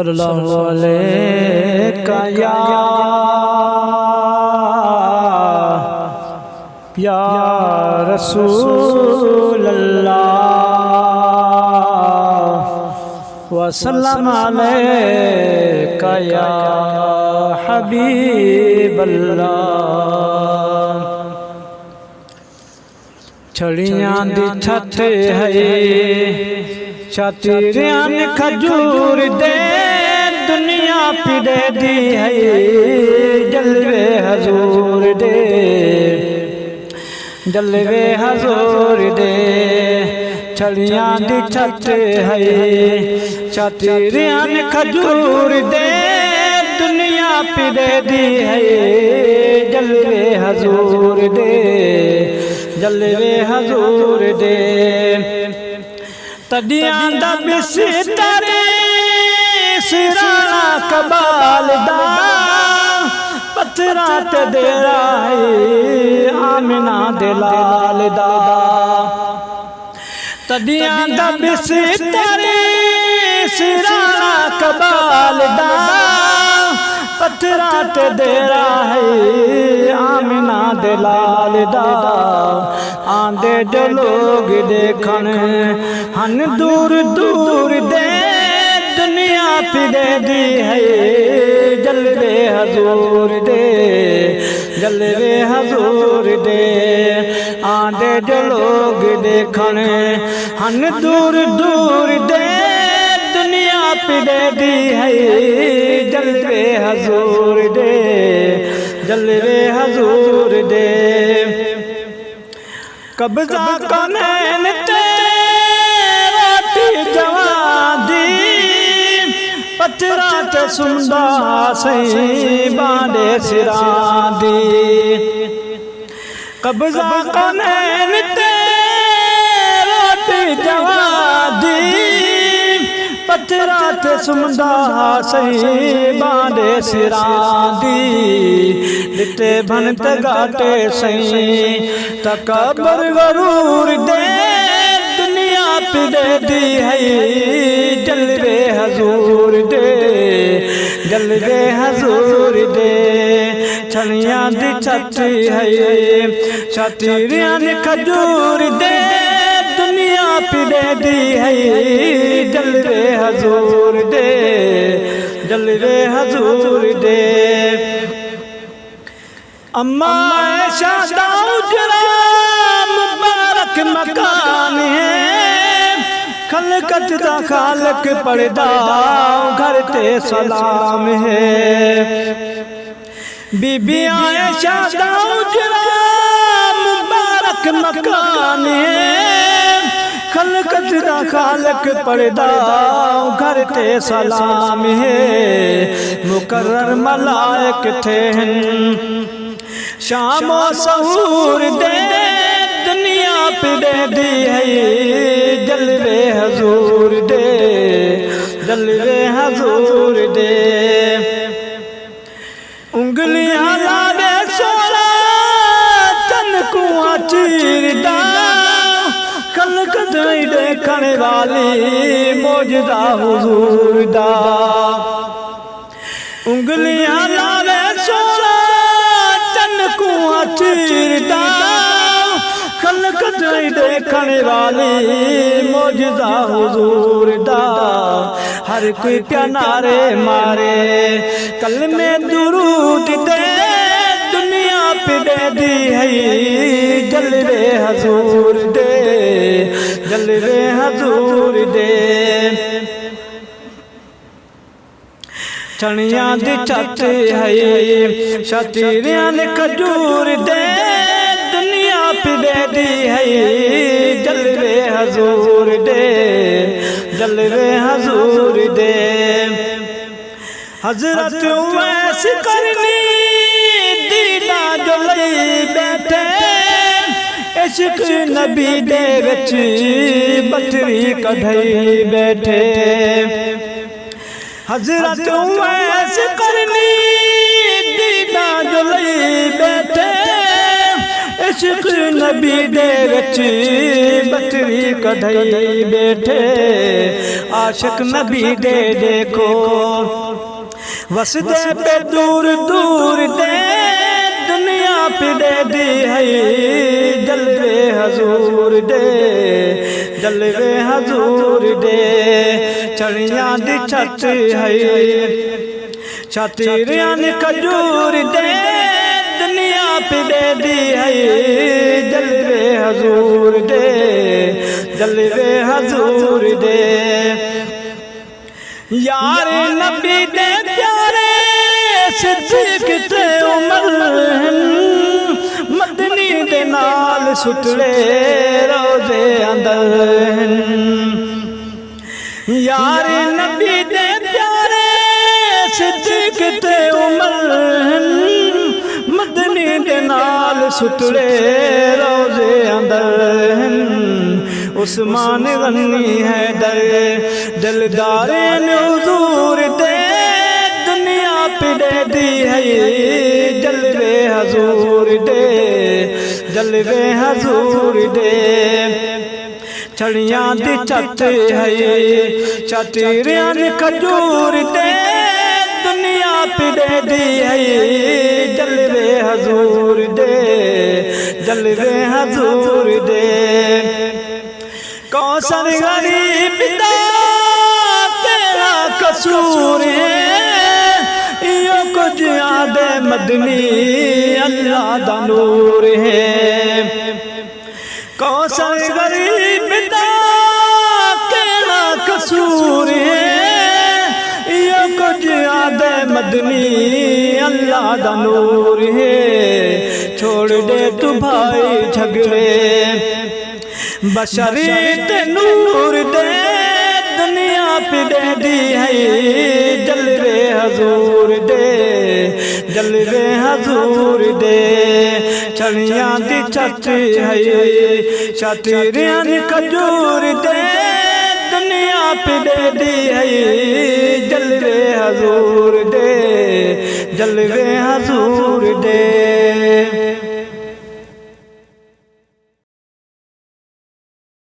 صلی اللہ علیہ یا رسول اللہ وسلم علیکہ یا حبیب اللہ۔ چھڑیاں دی چھت ہے چھتریاں کھجور دے دنیا پیڑے دی ہے جلوے حضور دے جلوے حضور دے۔ چھڑیاں دی چھت ہے چھتریاں کھجور دے دنیا پیڑے دی ہے جلوے حضور دے جلوے حضور دے۔ تڈیاں دا بستر سرانا کبال دا پتھراں تے ڈیرا ہے آمنہ دے لال دا۔ تڈیاں دا بستر سرانا کبال دا پتھراں تے ڈیرا ہے آمنہ دے لال دا۔ آندے جو لوگ دیکھن ہن دور دور دے دنیا پیڑے دی ہے جلوے حضور دے جلوے حضور دے۔ آندے جو لوگ دیکھن ہن دور دور دے دنیا پیڑے دی ہے جلوے حضور دے جلوے حضور دے۔ قبضہ کنین تے روٹی جوان دی پتھراں تے سمدا سہیں باندے سران دی۔ قبضہ کنین تے روٹی جوان دی پتھراں تے سمدا سہیں باندے سران دی۔ لٹے بھنت گاٹے سہیں تکبر غرور دے دنیا پیڑے دی ہے جلوے حضور دے جلوے حضور دے۔ چھڑیاں دی چھت ہے چھتریاں کھجور دے دنیا پیڑے دی ہے جلوے حضور دے جلوے حضور دے۔ اما عائشہ دا اجرا مبارک مکان ہے خلقت دا خالق پردہ گھر تے سلام ہے۔ بی بی عائشہ دا اجرا مبارک مکان ہے خلقت دا خالق پردہ گھر تے سلام ہے۔ مقرر ملائک تھے شام و سحور دے دنیا پیڑے دی ہے جلوے حضور دے جلوے حضور دے۔ انگلیاں لادے سونا تن کو چیر دا خلقت دیکھن والی موجزہ حضور دا۔ انگلیاں لادے سونا چیر دا خلقت دیکھن والی موجزہ حضور دا۔ ہر کوئی پیا نعرے مارے کلمے درود دے دنیا پیڑے دی ہے جلوے حضور دے جلوے حضور دے۔ چھڑیاں دی چھت ہے چھتریاں کھجور دے دنیا پیڑے دی ہے جلوے حضور دے جلوے حضور دے۔ حضرت اویس کرنی دیدہ جو لئی بیٹھے عشق نبی دے وچ بٹری کڈھائی بیٹھے۔ حضرت اویس کرنی دیدہ جو لئی بیٹھے عشق نبی دے وچ بٹری کڈھائی بیٹھے۔ عاشق نبی دے دیکھو وسدے پہ دور دور دے دنیا پہ دے دی ہے جلوے حضور دے جلوے حضور دے چڑیاں دی چھت ہے چھتیریاں کھجور دے دنیا پہ دے دی ہے جلوے حضور دے جلوے حضور دے یار نبی دے پیارے صدیق تے عمر مدنی دے نال ستڑے روزے اندر یار نبی دے پیارے صدیق تے عمر مدنی دے نال ستڑے روزے اندر عثمان غنی حیدر دلدارین حضور دے دنیا پہ دے دی ہے جلوے حضور دے جلوے حضور دے چھڑیاں دی چھت ہے چھتیریاں کھجور دے دنیا پہ دے دی ہے جلوے حضور دے جلوے حضور دے کوثر غریب دا تیرا قصور ہے یہ کچھ یاد مدنی اللہ دا نور ہے کوثر غریب دا تیرا قصور ہے یہ کچھ یاد مدنی اللہ دا نور ہے چھوڑ دے تو بھائی جھگڑے بشریت نور دے دنیا پہ دے دی ہے جلوے حضور دے جلوے حضور دے چھڑیاں دی چھت ہے چھتیریاں کھجور دے دنیا پہ دے دی ہے جلوے حضور دے جلوے حضور دے